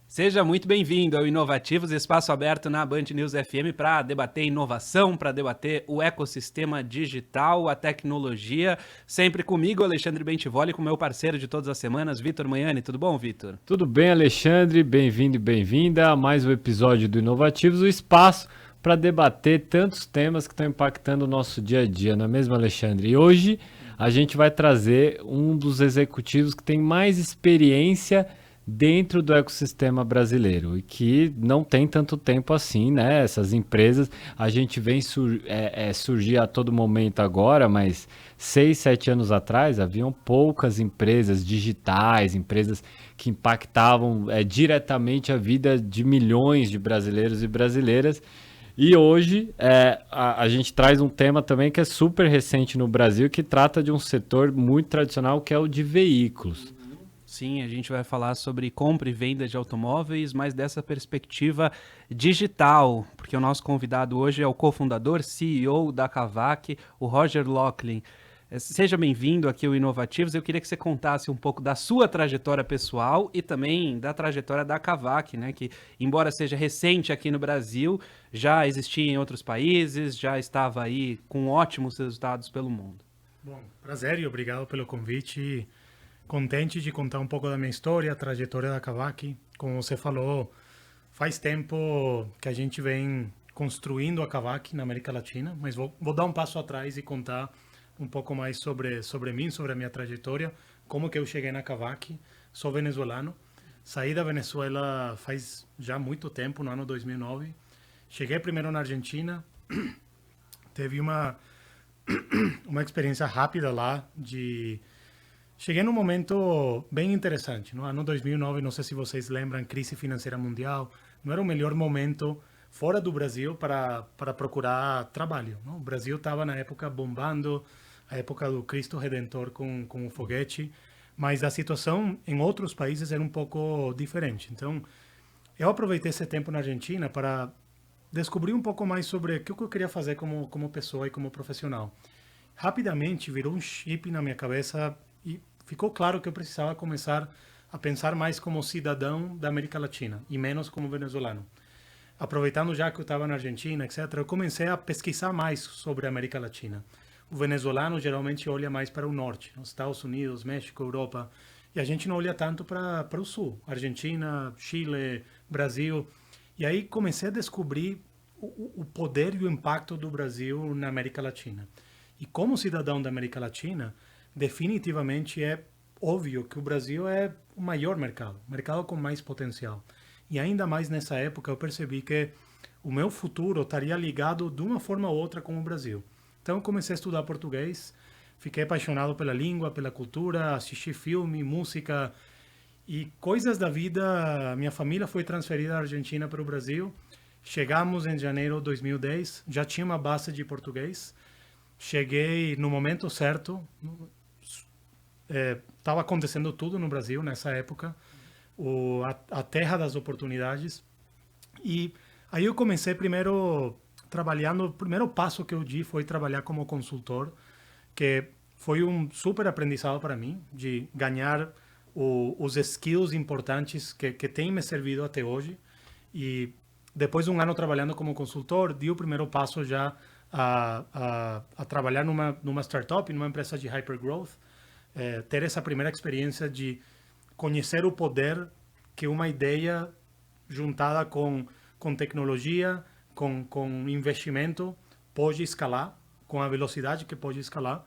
Seja muito bem-vindo ao Inovativos, espaço aberto na Band News FM para debater inovação, para debater o ecossistema digital, a tecnologia. Sempre comigo, Alexandre Bentivoli, com meu parceiro de todas as semanas, Vitor Manhani. Tudo bom, Vitor? Tudo bem, Alexandre? Bem-vindo e bem-vinda a mais um episódio do Inovativos, o espaço para debater tantos temas que estão impactando o nosso dia a dia, não é mesmo, Alexandre? E hoje a gente vai trazer um dos executivos que tem mais experiência dentro do ecossistema brasileiro e que não tem tanto tempo assim, né? Essas empresas, a gente vem surgir a todo momento agora, mas 6, 7 anos atrás haviam poucas empresas digitais, empresas que impactavam diretamente a vida de milhões de brasileiros e brasileiras. E hoje a gente traz um tema também que é super recente no Brasil, que trata de um setor muito tradicional, que é o de veículos. Sim, a gente vai falar sobre compra e venda de automóveis, mas dessa perspectiva digital, porque o nosso convidado hoje é o cofundador, CEO da Kavak, o Roger Locklin. Seja bem-vindo aqui ao Inovativos. Eu queria que você contasse um pouco da sua trajetória pessoal e também da trajetória da Kavak, né, que, embora seja recente aqui no Brasil, já existia em outros países, já estava aí com ótimos resultados pelo mundo. Bom, prazer e obrigado pelo convite. Contente de contar um pouco da minha história, a trajetória da Kavak. Como você falou, faz tempo que a gente vem construindo a Kavak na América Latina, mas vou dar um passo atrás e contar um pouco mais sobre mim, sobre a minha trajetória, como que eu cheguei na Kavak. Sou venezuelano, saí da Venezuela faz já muito tempo, no ano 2009. Cheguei primeiro na Argentina, teve uma experiência rápida lá Cheguei num momento bem interessante. No ano 2009, não sei se vocês lembram, crise financeira mundial. Não era o melhor momento fora do Brasil para procurar trabalho. Não? O Brasil estava na época bombando, a época do Cristo Redentor com o foguete, mas a situação em outros países era um pouco diferente. Então, eu aproveitei esse tempo na Argentina para descobrir um pouco mais sobre o que eu queria fazer como pessoa e como profissional. Rapidamente virou um chip na minha cabeça e ficou claro que eu precisava começar a pensar mais como cidadão da América Latina e menos como venezuelano. Aproveitando já que eu estava na Argentina, etc., eu comecei a pesquisar mais sobre a América Latina. O venezuelano geralmente olha mais para o norte, os Estados Unidos, México, Europa, e a gente não olha tanto para o sul, Argentina, Chile, Brasil. E aí comecei a descobrir o poder e o impacto do Brasil na América Latina. E como cidadão da América Latina, definitivamente é óbvio que o Brasil é o maior mercado, o mercado com mais potencial. E ainda mais nessa época eu percebi que o meu futuro estaria ligado de uma forma ou outra com o Brasil. Então eu comecei a estudar português, fiquei apaixonado pela língua, pela cultura, assisti filme, música e coisas da vida. Minha família foi transferida da Argentina para o Brasil. Chegamos em janeiro de 2010, já tinha uma base de português. Cheguei no momento certo. Estava acontecendo tudo no Brasil nessa época, a terra das oportunidades. E aí eu comecei primeiro trabalhando, o primeiro passo que eu di foi trabalhar como consultor, que foi um super aprendizado para mim, de ganhar os skills importantes que têm me servido até hoje. E depois de um ano trabalhando como consultor, di o primeiro passo já a trabalhar numa startup, numa empresa de hypergrowth, ter essa primeira experiência de conhecer o poder que uma ideia juntada com tecnologia, com investimento, pode escalar, com a velocidade que pode escalar.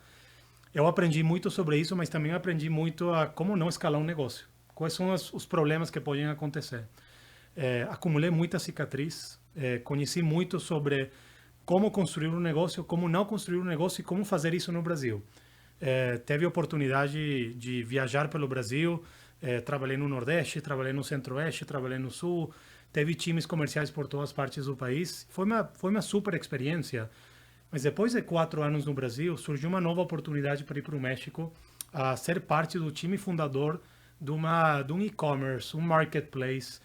Eu aprendi muito sobre isso, mas também aprendi muito a como não escalar um negócio. Quais são os problemas que podem acontecer. Acumulei muita cicatriz, conheci muito sobre como construir um negócio, como não construir um negócio e como fazer isso no Brasil. Teve a oportunidade de viajar pelo Brasil, trabalhei no Nordeste, trabalhei no Centro-Oeste, trabalhei no Sul, teve times comerciais por todas as partes do país. Foi uma super experiência, mas depois de 4 anos no Brasil, surgiu uma nova oportunidade para ir para o México, a ser parte do time fundador de um e-commerce, um marketplace,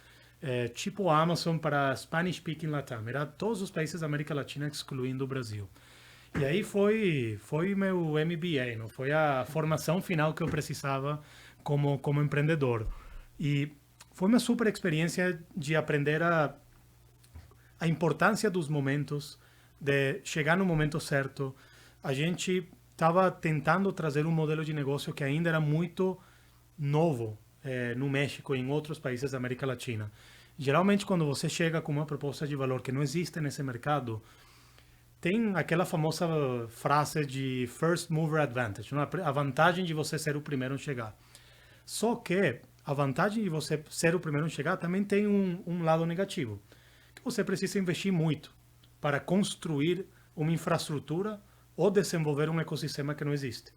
tipo Amazon para Spanish Speaking Latam. Era todos os países da América Latina, excluindo o Brasil. E aí foi meu MBA, não? Foi a formação final que eu precisava como empreendedor. E foi uma super experiência de aprender a importância dos momentos, de chegar no momento certo. A gente estava tentando trazer um modelo de negócio que ainda era muito novo no México e em outros países da América Latina. Geralmente, quando você chega com uma proposta de valor que não existe nesse mercado, tem aquela famosa frase de first mover advantage, não? A vantagem de você ser o primeiro a chegar. Só que a vantagem de você ser o primeiro a chegar também tem um lado negativo, que você precisa investir muito para construir uma infraestrutura ou desenvolver um ecossistema que não existe.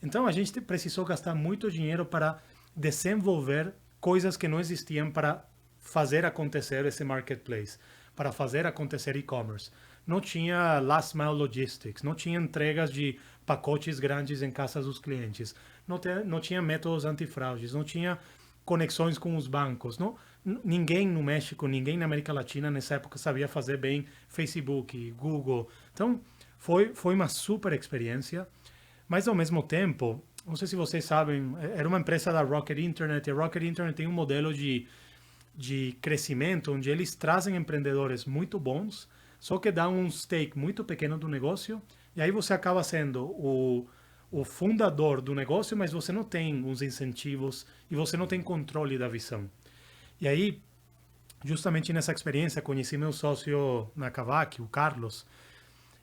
Então a gente precisou gastar muito dinheiro para desenvolver coisas que não existiam para fazer acontecer esse marketplace, para fazer acontecer e-commerce. Não tinha last mile logistics, não tinha entregas de pacotes grandes em casas dos clientes, não tinha métodos antifraudes, não tinha conexões com os bancos. Ninguém no México, ninguém na América Latina nessa época sabia fazer bem Facebook, Google. Então foi uma super experiência, mas ao mesmo tempo, não sei se vocês sabem, era uma empresa da Rocket Internet, e a Rocket Internet tem um modelo de crescimento onde eles trazem empreendedores muito bons, só que dão um stake muito pequeno do negócio, e aí você acaba sendo o fundador do negócio, mas você não tem os incentivos e você não tem controle da visão. E aí, justamente nessa experiência, conheci meu sócio na Kavak, o Carlos,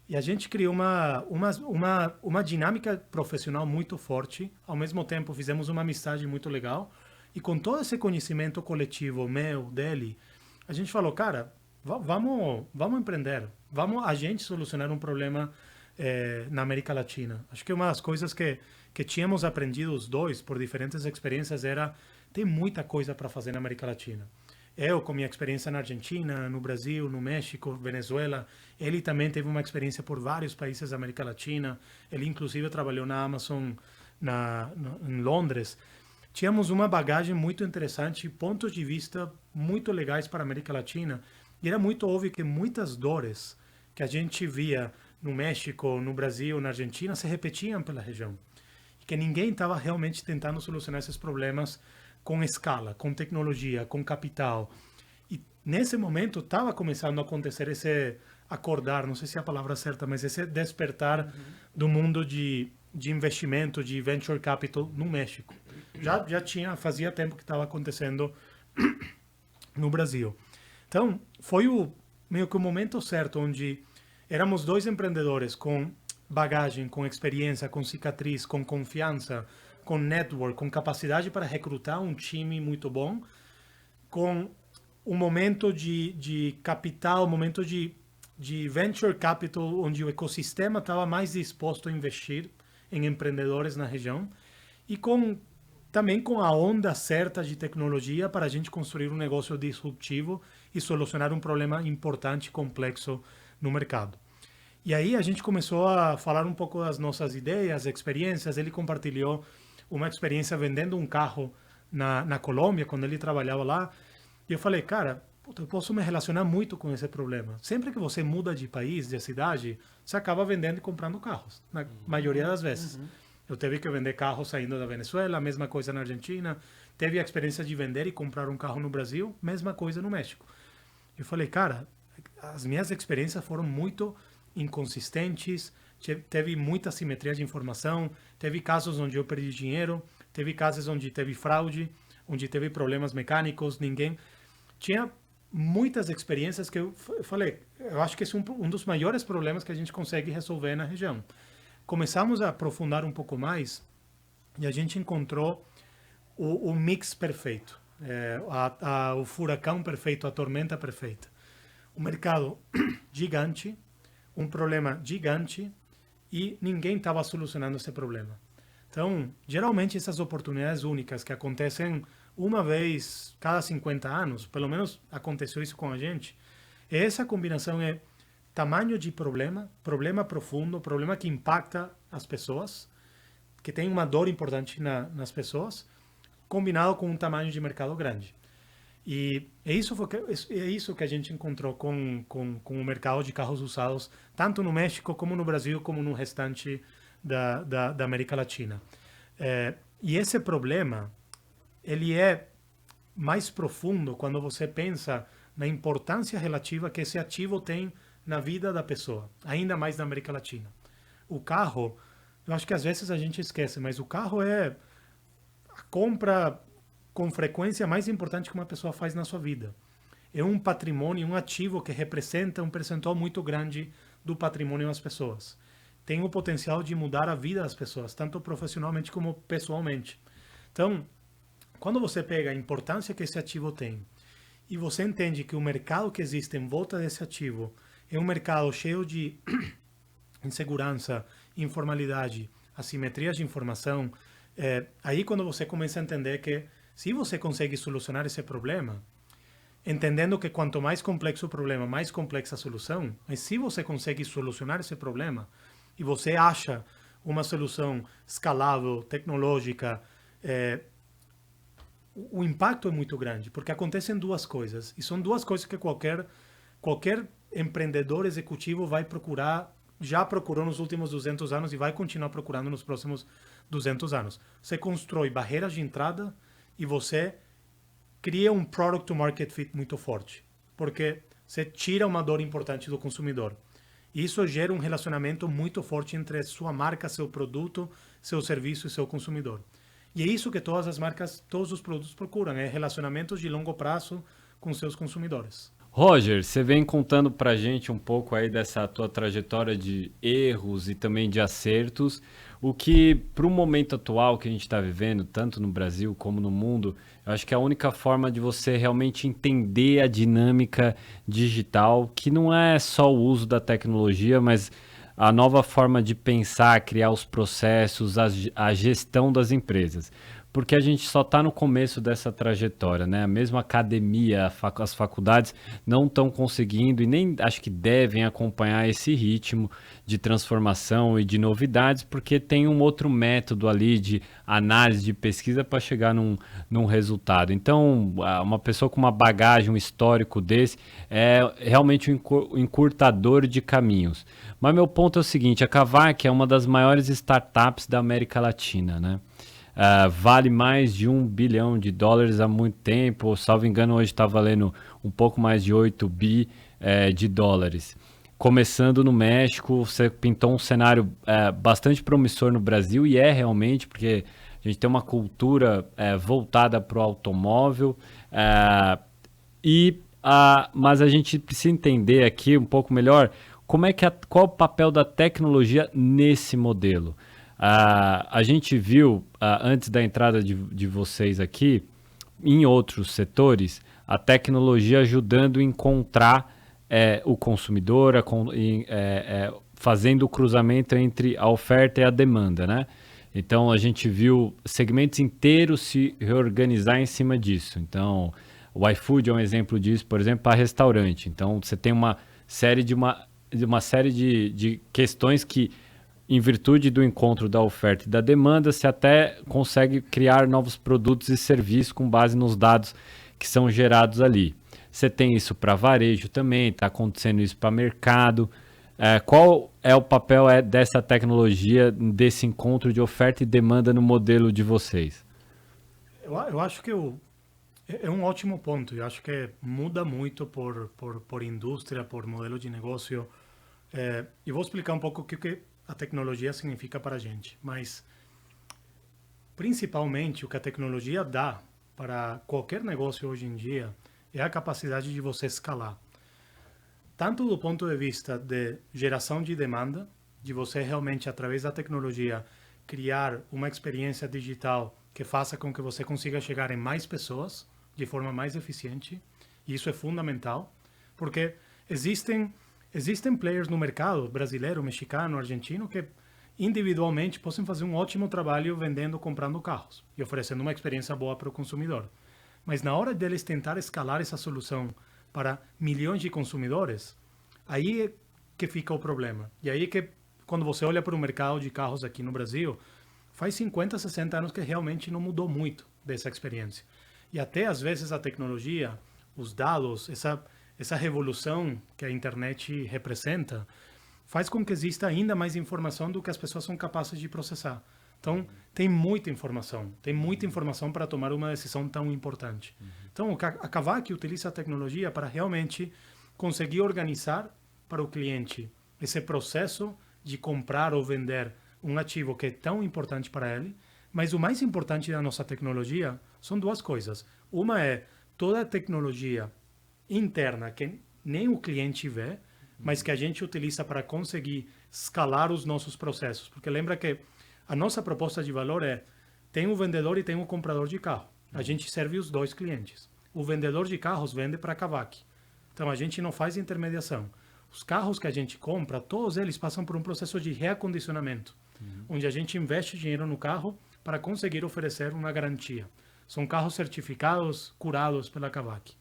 e a gente criou uma dinâmica profissional muito forte. Ao mesmo tempo, fizemos uma amizade muito legal. E com todo esse conhecimento coletivo meu, dele, a gente falou, cara, vamos empreender. Vamos a gente solucionar um problema na América Latina. Acho que uma das coisas que tínhamos aprendido os dois, por diferentes experiências, era tem muita coisa para fazer na América Latina. Eu, com minha experiência na Argentina, no Brasil, no México, Venezuela, ele também teve uma experiência por vários países da América Latina. Ele, inclusive, trabalhou na Amazon em Londres. Tínhamos uma bagagem muito interessante, pontos de vista muito legais para a América Latina. E era muito óbvio que muitas dores que a gente via no México, no Brasil, na Argentina, se repetiam pela região. E que ninguém estava realmente tentando solucionar esses problemas com escala, com tecnologia, com capital. E nesse momento estava começando a acontecer esse acordar, não sei se é a palavra certa, mas esse despertar do mundo de investimento, de venture capital no México. Fazia tempo que estava acontecendo no Brasil. Então, foi meio que o momento certo, onde éramos dois empreendedores com bagagem, com experiência, com cicatriz, com confiança, com network, com capacidade para recrutar um time muito bom, com um momento de capital, um momento de venture capital, onde o ecossistema estava mais disposto a investir em empreendedores na região, e também com a onda certa de tecnologia para a gente construir um negócio disruptivo e solucionar um problema importante e complexo no mercado. E aí a gente começou a falar um pouco das nossas ideias, experiências. Ele compartilhou uma experiência vendendo um carro na Colômbia, quando ele trabalhava lá. E eu falei, cara, eu posso me relacionar muito com esse problema. Sempre que você muda de país, de cidade, você acaba vendendo e comprando carros, na maioria das vezes. Eu teve que vender carros saindo da Venezuela, mesma coisa na Argentina. Teve a experiência de vender e comprar um carro no Brasil, mesma coisa no México. Eu falei, cara, as minhas experiências foram muito inconsistentes, teve muita simetria de informação, teve casos onde eu perdi dinheiro, teve casos onde teve fraude, onde teve problemas mecânicos, tinha muitas experiências que eu falei, eu acho que esse é um dos maiores problemas que a gente consegue resolver na região. Começamos a aprofundar um pouco mais e a gente encontrou o mix perfeito, o furacão perfeito, a tormenta perfeita. Um mercado gigante, um problema gigante e ninguém estava solucionando esse problema. Então, geralmente essas oportunidades únicas que acontecem uma vez cada 50 anos, pelo menos aconteceu isso com a gente, essa combinação é tamanho de problema profundo, problema que impacta as pessoas, que tem uma dor importante nas pessoas, combinado com um tamanho de mercado grande. E é isso que a gente encontrou com o mercado de carros usados, tanto no México, como no Brasil, como no restante da América Latina. E esse problema, ele é mais profundo quando você pensa na importância relativa que esse ativo tem na vida da pessoa, ainda mais na América Latina. O carro, eu acho que às vezes a gente esquece, mas o carro é a compra com frequência mais importante que uma pessoa faz na sua vida. É um patrimônio, um ativo que representa um percentual muito grande do patrimônio das pessoas. Tem o potencial de mudar a vida das pessoas, tanto profissionalmente como pessoalmente. Então, quando você pega a importância que esse ativo tem e você entende que o mercado que existe em volta desse ativo é um mercado cheio de insegurança, informalidade, assimetrias de informação, aí quando você começa a entender que se você consegue solucionar esse problema, entendendo que quanto mais complexo o problema, mais complexa a solução, mas se você consegue solucionar esse problema e você acha uma solução escalável, tecnológica, o impacto é muito grande, porque acontecem duas coisas, e são duas coisas que qualquer empreendedor executivo vai procurar, já procurou nos últimos 200 anos e vai continuar procurando nos próximos 200 anos. Você constrói barreiras de entrada e você cria um product to market fit muito forte, porque você tira uma dor importante do consumidor. E isso gera um relacionamento muito forte entre sua marca, seu produto, seu serviço e seu consumidor. E é isso que todas as marcas, todos os produtos procuram, é relacionamentos de longo prazo com seus consumidores. Roger, você vem contando pra gente um pouco aí dessa tua trajetória de erros e também de acertos, o que para o momento atual que a gente está vivendo, tanto no Brasil como no mundo, eu acho que é a única forma de você realmente entender a dinâmica digital, que não é só o uso da tecnologia, mas a nova forma de pensar, criar os processos, a gestão das empresas. Porque a gente só está no começo dessa trajetória, né? A mesma academia, as faculdades não estão conseguindo e nem acho que devem acompanhar esse ritmo de transformação e de novidades, porque tem um outro método ali de análise, de pesquisa para chegar num resultado. Então, uma pessoa com uma bagagem, um histórico desse, é realmente um encurtador de caminhos. Mas meu ponto é o seguinte, a Kavak é uma das maiores startups da América Latina, né? Vale mais de $1 bilhão há muito tempo, salvo engano hoje está valendo um pouco mais de 8 bi de dólares. Começando no México, você pintou um cenário bastante promissor no Brasil, e é realmente, porque a gente tem uma cultura voltada para o automóvel, mas a gente precisa entender aqui um pouco melhor qual o papel da tecnologia nesse modelo. A gente viu, antes da entrada de vocês aqui, em outros setores, a tecnologia ajudando a encontrar o consumidor, fazendo o cruzamento entre a oferta e a demanda, né? Então, a gente viu segmentos inteiros se reorganizar em cima disso. Então, o iFood é um exemplo disso, por exemplo, para restaurante. Então, você tem uma série de questões que, em virtude do encontro da oferta e da demanda, se até consegue criar novos produtos e serviços com base nos dados que são gerados ali. Você tem isso para varejo também, está acontecendo isso para mercado. Qual é o papel dessa tecnologia, desse encontro de oferta e demanda no modelo de vocês? Eu acho que é um ótimo ponto. Eu acho que muda muito por indústria, por modelo de negócio. E vou explicar um pouco o que a tecnologia significa para a gente. Mas, principalmente, o que a tecnologia dá para qualquer negócio hoje em dia é a capacidade de você escalar. Tanto do ponto de vista de geração de demanda, de você realmente, através da tecnologia, criar uma experiência digital que faça com que você consiga chegar em mais pessoas de forma mais eficiente. E isso é fundamental, porque existem players no mercado brasileiro, mexicano, argentino, que individualmente possam fazer um ótimo trabalho vendendo, comprando carros e oferecendo uma experiência boa para o consumidor. Mas na hora deles tentar escalar essa solução para milhões de consumidores, aí é que fica o problema. E aí é que, quando você olha para o mercado de carros aqui no Brasil, faz 50, 60 anos que realmente não mudou muito dessa experiência. E até às vezes a tecnologia, os dados, essa revolução que a internet representa, faz com que exista ainda mais informação do que as pessoas são capazes de processar. Então, tem muita informação para tomar uma decisão tão importante. Então, a Kavak utiliza a tecnologia para realmente conseguir organizar para o cliente esse processo de comprar ou vender um ativo que é tão importante para ele. Mas o mais importante da nossa tecnologia são duas coisas. Uma é toda a tecnologia interna que nem o cliente vê, mas que a gente utiliza para conseguir escalar os nossos processos. Porque lembra que a nossa proposta de valor tem o vendedor e tem o comprador de carro. A gente serve os dois clientes. O vendedor de carros vende para a Kavak. Então, a gente não faz intermediação. Os carros que a gente compra, todos eles passam por um processo de reacondicionamento, onde a gente investe dinheiro no carro para conseguir oferecer uma garantia. São carros certificados, curados pela Kavak.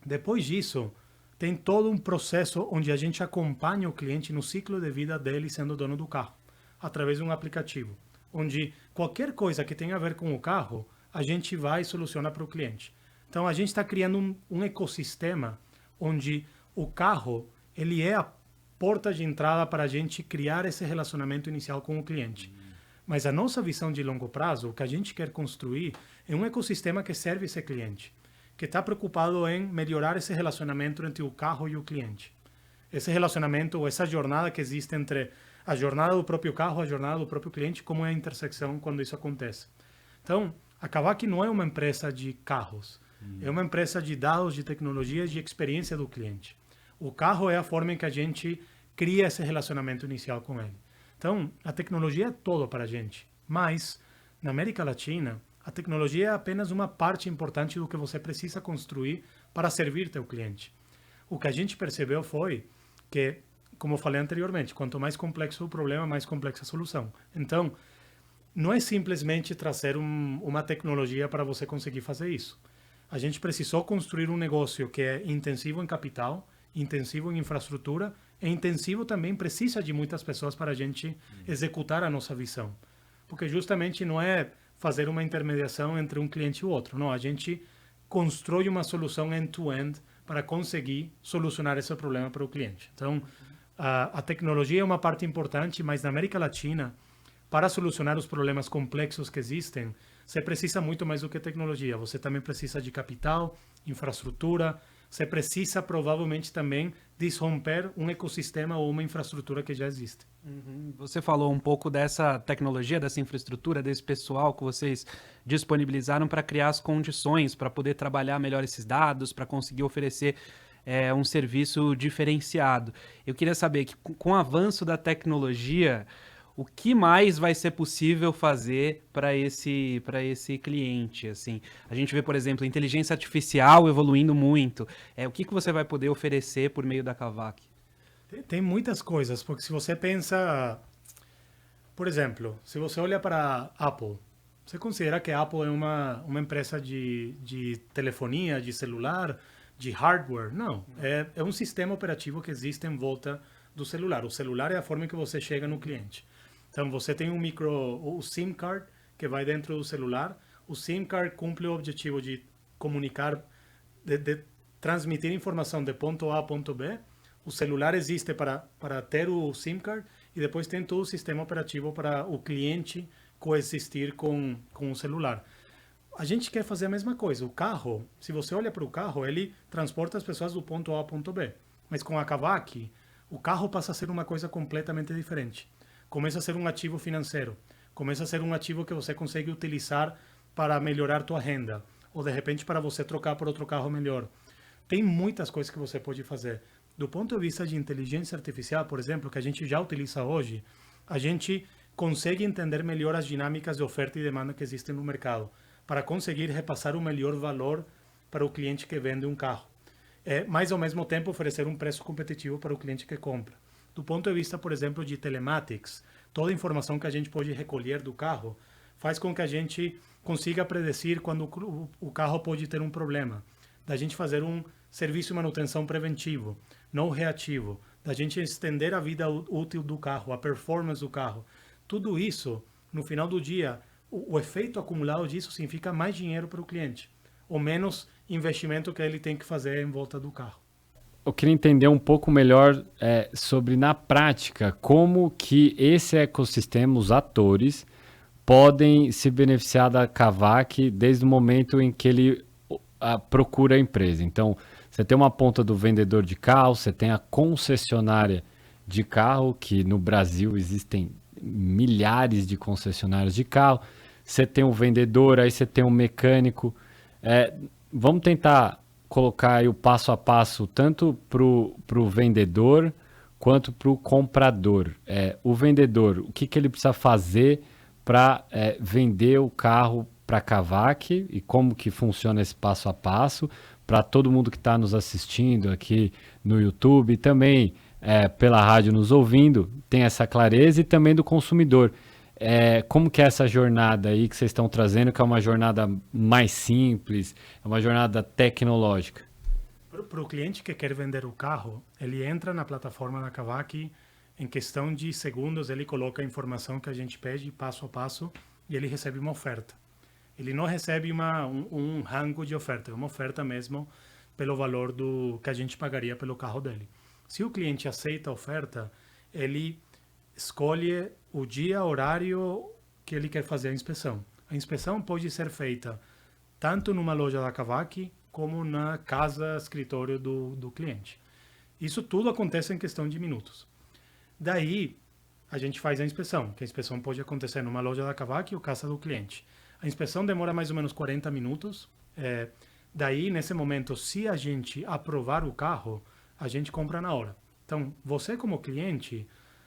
Depois disso, tem todo um processo onde a gente acompanha o cliente no ciclo de vida dele sendo dono do carro, através de um aplicativo, onde qualquer coisa que tenha a ver com o carro, a gente vai e soluciona para o cliente. Então, a gente está criando um ecossistema onde o carro ele é a porta de entrada para a gente criar esse relacionamento inicial com o cliente. Mas a nossa visão de longo prazo, o que a gente quer construir, é um ecossistema que serve esse cliente, que está preocupado em melhorar esse relacionamento entre o carro e o cliente. Esse relacionamento, essa jornada que existe entre a jornada do próprio carro, a jornada do próprio cliente, como é a intersecção quando isso acontece. Então, a Kavak não é uma empresa de carros, é uma empresa de dados, de tecnologias, de experiência do cliente. O carro é a forma em que a gente cria esse relacionamento inicial com ele. Então, a tecnologia é toda para a gente, mas na América Latina, a tecnologia é apenas uma parte importante do que você precisa construir para servir teu cliente. O que a gente percebeu foi que, como eu falei anteriormente, quanto mais complexo o problema, mais complexa a solução. Então, não é simplesmente trazer uma tecnologia para você conseguir fazer isso. A gente precisou construir um negócio que é intensivo em capital, intensivo em infraestrutura e intensivo também precisa de muitas pessoas para a gente executar a nossa visão. Porque justamente não é fazer uma intermediação entre um cliente e o outro. Não, a gente constrói uma solução end-to-end para conseguir solucionar esse problema para o cliente. Então, a tecnologia é uma parte importante, mas na América Latina, para solucionar os problemas complexos que existem, você precisa muito mais do que tecnologia. Você também precisa de capital, infraestrutura. Você precisa provavelmente também desromper um ecossistema ou uma infraestrutura que já existe. Você falou um pouco dessa tecnologia, dessa infraestrutura, desse pessoal que vocês disponibilizaram para criar as condições para poder trabalhar melhor esses dados, para conseguir oferecer um serviço diferenciado. Eu queria saber que com o avanço da tecnologia, o que mais vai ser possível fazer para esse cliente? Assim, a gente vê, por exemplo, a inteligência artificial evoluindo muito. O que você vai poder oferecer por meio da Kavak? Tem muitas coisas, porque se você pensa, por exemplo, se você olha para a Apple, você considera que a Apple é uma empresa de telefonia, de celular, de hardware? Não, é um sistema operativo que existe em volta do celular. O celular é a forma que você chega no cliente. Então, você tem o SIM card que vai dentro do celular. O SIM card cumpre o objetivo de comunicar, de transmitir informação de ponto A a ponto B. O celular existe para ter o SIM card e depois tem todo o sistema operativo para o cliente coexistir com o celular. A gente quer fazer a mesma coisa. O carro, se você olha para o carro, ele transporta as pessoas do ponto A ao ponto B. Mas com a Kavak, o carro passa a ser uma coisa completamente diferente. Começa a ser um ativo financeiro. Começa a ser um ativo que você consegue utilizar para melhorar tua renda. Ou, de repente, para você trocar por outro carro melhor. Tem muitas coisas que você pode fazer. Do ponto de vista de inteligência artificial, por exemplo, que a gente já utiliza hoje, a gente consegue entender melhor as dinâmicas de oferta e demanda que existem no mercado, para conseguir repassar o melhor valor para o cliente que vende um carro. Mas, ao mesmo tempo, oferecer um preço competitivo para o cliente que compra. Do ponto de vista, por exemplo, de telematics, toda a informação que a gente pode recolher do carro faz com que a gente consiga predecir quando o carro pode ter um problema. Da gente fazer um serviço de manutenção preventivo, não reativo. Da gente estender a vida útil do carro, a performance do carro. Tudo isso, no final do dia, o efeito acumulado disso significa mais dinheiro para o cliente. ou menos investimento que ele tem que fazer em volta do carro. Eu queria entender um pouco melhor sobre, na prática, como que esse ecossistema, os atores, podem se beneficiar da Kavak desde o momento em que ele procura a empresa. Então, você tem uma ponta do vendedor de carro, você tem a concessionária de carro, que no Brasil existem milhares de concessionárias de carro, você tem o vendedor, aí você tem o mecânico. Vamos tentar colocar aí o passo a passo tanto para o vendedor quanto para o comprador. O vendedor, o que ele precisa fazer para vender o carro para a Kavak e como que funciona esse passo a passo para todo mundo que está nos assistindo aqui no YouTube e também pela rádio nos ouvindo, tem essa clareza, e também do consumidor. Como que é essa jornada aí que vocês estão trazendo, que é uma jornada mais simples, é uma jornada tecnológica? Para o cliente que quer vender o carro, ele entra na plataforma da Kavak, em questão de segundos ele coloca a informação que a gente pede passo a passo e ele recebe uma oferta. Ele não recebe um rango de oferta, é uma oferta mesmo pelo valor que a gente pagaria pelo carro dele. Se o cliente aceita a oferta, ele escolhe o dia, horário que ele quer fazer a inspeção. A inspeção pode ser feita tanto numa loja da Kavak como na casa, escritório do cliente. Isso tudo acontece em questão de minutos. Daí, a gente faz a inspeção, que a inspeção pode acontecer numa loja da Kavak ou casa do cliente. A inspeção demora mais ou menos 40 minutos. Daí, nesse momento, se a gente aprovar o carro, a gente compra na hora. Então, você como cliente,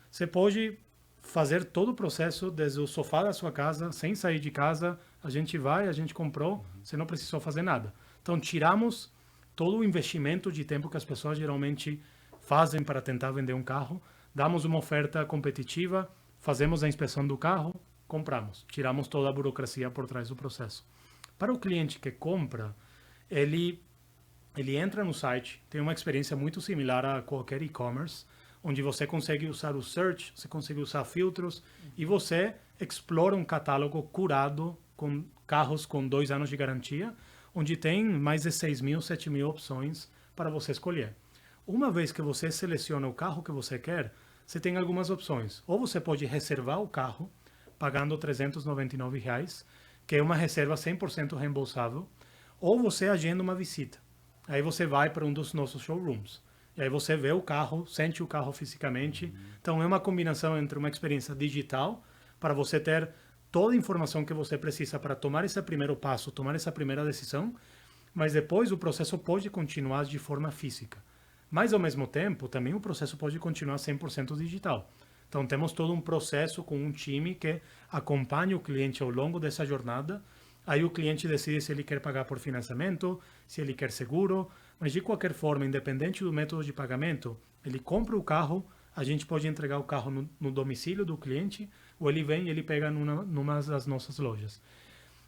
você pode fazer todo o processo desde o sofá da sua casa, sem sair de casa. A gente vai, a gente comprou, você não precisou fazer nada. Então, tiramos todo o investimento de tempo que as pessoas geralmente fazem para tentar vender um carro, damos uma oferta competitiva, fazemos a inspeção do carro, compramos. Tiramos toda a burocracia por trás do processo. Para o cliente que compra, ele entra no site, tem uma experiência muito similar a qualquer e-commerce, onde você consegue usar o search, você consegue usar filtros e você explora um catálogo curado com carros com 2 anos de garantia, onde tem mais de 6.000, 7.000 opções para você escolher. Uma vez que você seleciona o carro que você quer, você tem algumas opções. Ou você pode reservar o carro, pagando R$ 399, que é uma reserva 100% reembolsável, ou você agenda uma visita. Aí você vai para um dos nossos showrooms. E aí você vê o carro, sente o carro fisicamente. Então é uma combinação entre uma experiência digital, para você ter toda a informação que você precisa para tomar esse primeiro passo, tomar essa primeira decisão, mas depois o processo pode continuar de forma física. Mas ao mesmo tempo, também o processo pode continuar 100% digital. Então temos todo um processo com um time que acompanha o cliente ao longo dessa jornada. Aí o cliente decide se ele quer pagar por financiamento, se ele quer seguro, mas de qualquer forma, independente do método de pagamento, ele compra o carro, a gente pode entregar o carro no domicílio do cliente, ou ele vem e ele pega numa das nossas lojas.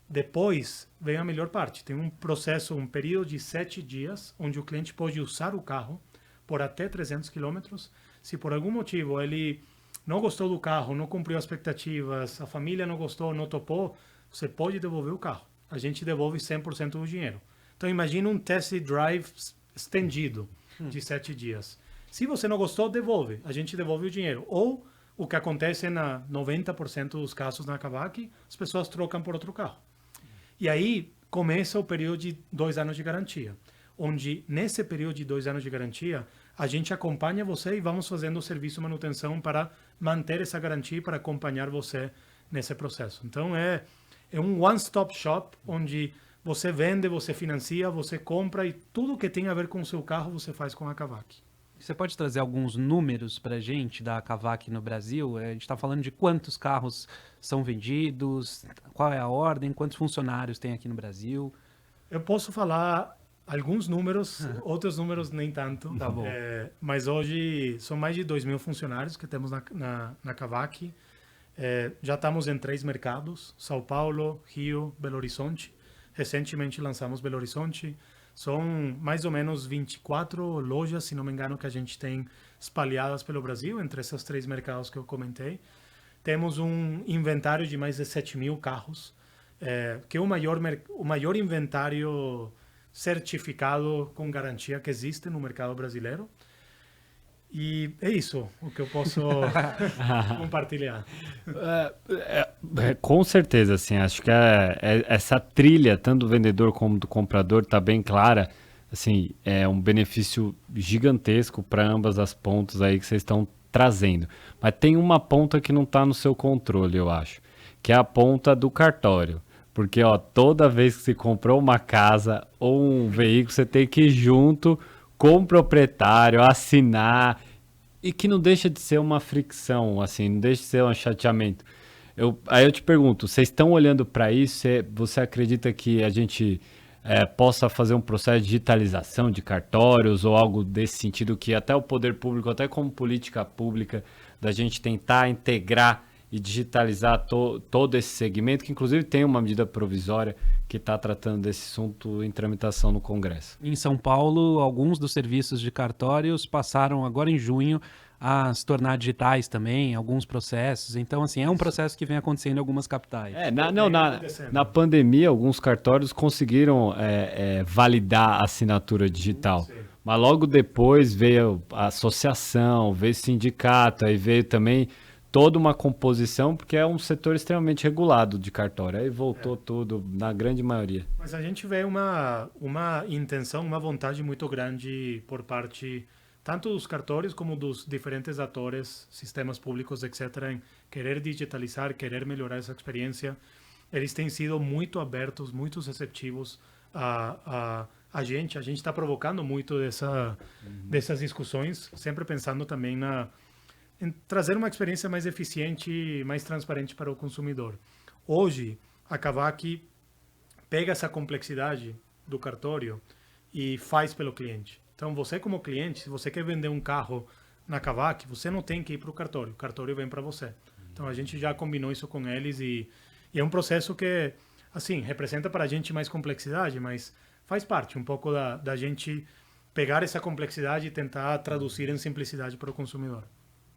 Depois vem a melhor parte, tem um processo, um período de 7 dias, onde o cliente pode usar o carro por até 300 quilômetros. Se por algum motivo ele não gostou do carro, não cumpriu as expectativas, a família não gostou, não topou, você pode devolver o carro. A gente devolve 100% do dinheiro. Então imagina um test drive estendido de 7 dias. Se você não gostou, devolve. A gente devolve o dinheiro. Ou o que acontece na 90% dos casos na Kavak, as pessoas trocam por outro carro. E aí começa o período de 2 anos de garantia, onde nesse período de 2 anos de garantia, a gente acompanha você e vamos fazendo o serviço de manutenção para manter essa garantia e para acompanhar você nesse processo. Então é um one-stop shop, onde você vende, você financia, você compra e tudo que tem a ver com o seu carro você faz com a Kavak. Você pode trazer alguns números para a gente da Kavak no Brasil? A gente está falando de quantos carros são vendidos, qual é a ordem, quantos funcionários tem aqui no Brasil? Eu posso falar alguns números, outros números nem tanto. Tá bom. Mas hoje são mais de 2.000 funcionários que temos na Kavak. Já estamos em 3 mercados, São Paulo, Rio, Belo Horizonte. Recentemente lançamos Belo Horizonte. São mais ou menos 24 lojas, se não me engano, que a gente tem espalhadas pelo Brasil, entre esses 3 mercados que eu comentei. Temos um inventário de mais de 7.000 carros. que é o maior inventário certificado com garantia que existe no mercado brasileiro. E é isso o que eu posso compartilhar. Com certeza, assim, acho que essa trilha, tanto do vendedor como do comprador, está bem clara. Assim, é um benefício gigantesco para ambas as pontas aí que vocês estão trazendo. Mas tem uma ponta que não está no seu controle, eu acho, que é a ponta do cartório. Porque, ó, toda vez que você comprou uma casa ou um veículo, você tem que ir junto com o proprietário, assinar, e que não deixa de ser uma fricção, assim, não deixa de ser um chateamento. Aí eu te pergunto, vocês estão olhando para isso? Você acredita que a gente possa fazer um processo de digitalização de cartórios ou algo desse sentido, que até o poder público, até como política pública, da gente tentar integrar e digitalizar todo esse segmento, que inclusive tem uma medida provisória que está tratando desse assunto em tramitação no Congresso. Em São Paulo, alguns dos serviços de cartórios passaram agora em junho a se tornar digitais também, alguns processos. Então, assim, é um processo que vem acontecendo em algumas capitais. Na pandemia, alguns cartórios conseguiram validar a assinatura digital. Sim. Mas logo depois veio a associação, veio o sindicato, aí veio também toda uma composição, porque é um setor extremamente regulado de cartório. Aí voltou tudo, na grande maioria. Mas a gente vê uma intenção, uma vontade muito grande por parte tanto dos cartórios como dos diferentes atores, sistemas públicos, etc., em querer digitalizar, querer melhorar essa experiência. Eles têm sido muito abertos, muito receptivos a gente. A gente está provocando muito dessas discussões, sempre pensando também em trazer uma experiência mais eficiente e mais transparente para o consumidor. Hoje, a Kavak pega essa complexidade do cartório e faz pelo cliente. Então, você como cliente, se você quer vender um carro na Kavak, você não tem que ir para o cartório vem para você. Então, a gente já combinou isso com eles e é um processo que, assim, representa para a gente mais complexidade, mas faz parte um pouco da gente pegar essa complexidade e tentar traduzir em simplicidade para o consumidor.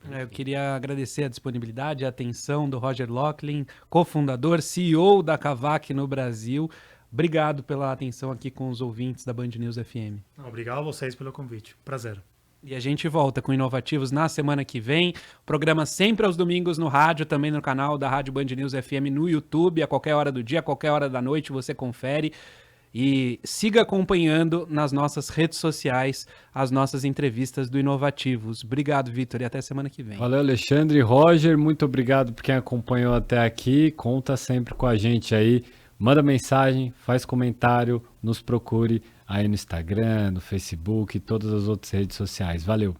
Eu queria agradecer a disponibilidade e a atenção do Roger Locklin, cofundador, CEO da Kavak no Brasil. Obrigado pela atenção aqui com os ouvintes da Band News FM. Obrigado a vocês pelo convite. Prazer. E a gente volta com Inovativos na semana que vem. Programa sempre aos domingos no rádio, também no canal da Rádio Band News FM no YouTube. A qualquer hora do dia, a qualquer hora da noite você confere. E siga acompanhando nas nossas redes sociais as nossas entrevistas do Inovativos. Obrigado, Vitor, e até semana que vem. Valeu, Alexandre. Roger, muito obrigado por quem acompanhou até aqui. Conta sempre com a gente aí. Manda mensagem, faz comentário, nos procure aí no Instagram, no Facebook e todas as outras redes sociais. Valeu!